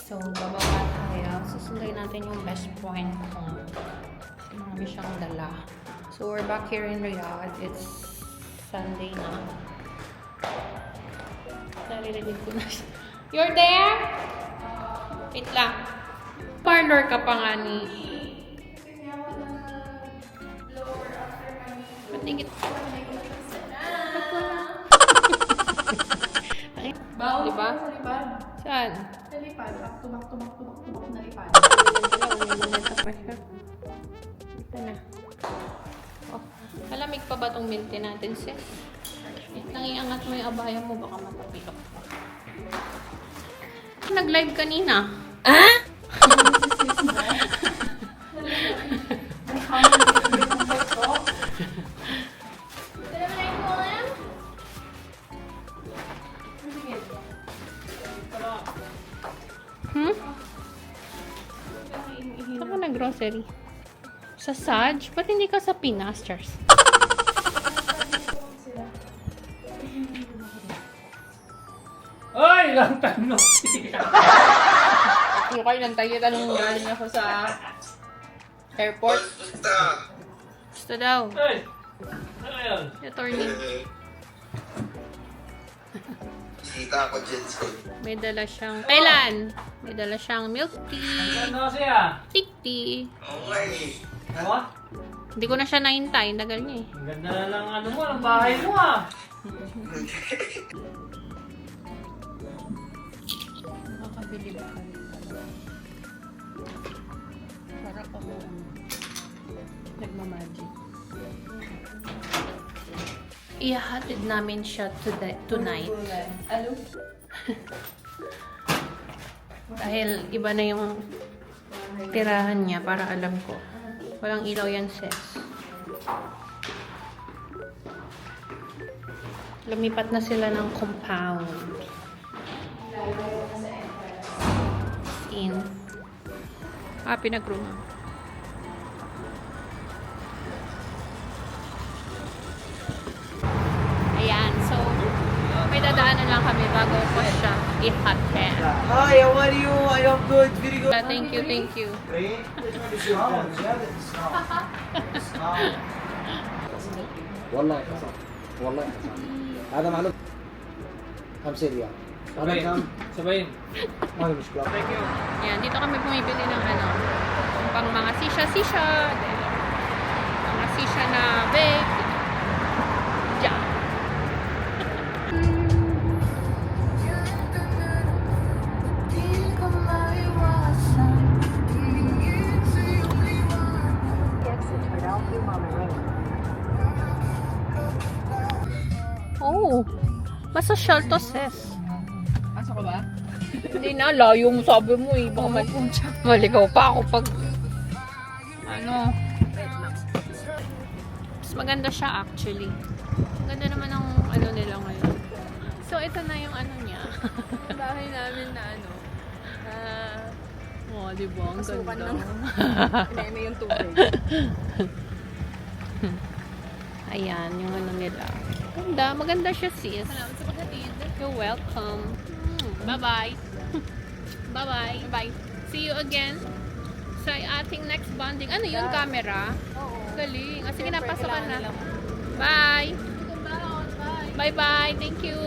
So, bababa tayo. Susundan natin yung best point ko. Marami siyang dala. So, we're back here in Riyadh. It's Sunday na. Naririnig ko na siya. You're there? Wait lang. Parlor ka pa nga ni... Ba't di kita... Bawal diba? sa lipad. Saan? Sa lipad. Tubak na lipad. Ito na. Oh, malamig pa ba itong milk tea natin, sis? Nang iangat mo yung abaya mo, baka matapilok pa. Nag-live kanina. Ah? Saan ka nag-grocery? Sa Saj? Ba't hindi ka sa Pinas, Charles? Ay! Lang time no see! Yung kayo nantay kita nung galing ako sa airport. Gusto daw. Ay! Ano yan? Attorney. Kita ko dyan sa... May dala siyang... Kailan? May dala siyang milk tea. Ano siya? Tick tea. Okay. Ano? Hindi ko na siya nahintay. Tagal niya eh. Ang ganda na lang ano mo, ng bahay mo ah! Makakabili ba ka? Para ka mo nagmamagic. Ihahatid namin siya tonight. Ano? Dahil iba na yung tirahan niya para alam ko. Walang ilaw yan, sis. Lumipat na sila ng compound. In. Pinag-room. Ayan, so may dadaanan lang kami bago ko siya i-hotend. Hi, how are you? I am good, very good. Thank you, thank you. والله حصل والله حصل هذا معلوم 5 ريال هذا Sabayin. كم؟ Sabayin. ما في مشكلة Ayan, dito kami bumibili ng ano, pang mga sisha, mga sisha na bag. Diyan. Oh, masosyal to, sis. Pasok ko ba? Hindi na, layo mo sabi mo eh. Baka maligaw pa ako pag ano. Mas maganda siya actually. Maganda naman ang ano nila ngayon. So, ito na yung ano niya. Bahay namin na ano. Oh, di ba? Ang Pasukan ganda. ng- Pineme yung tubig. Ayan, yung ano nila. Ganda. Maganda siya, sis. Salamat sa paghatid. You're welcome. Bye-bye. Bye-bye. Bye. See you again sa ating next bonding. Ano yun? Camera? Oo. Galing. Sige na, Siyempre, pasokan kailangan na. nilang- Bye. Bye. Bye-bye. Thank you.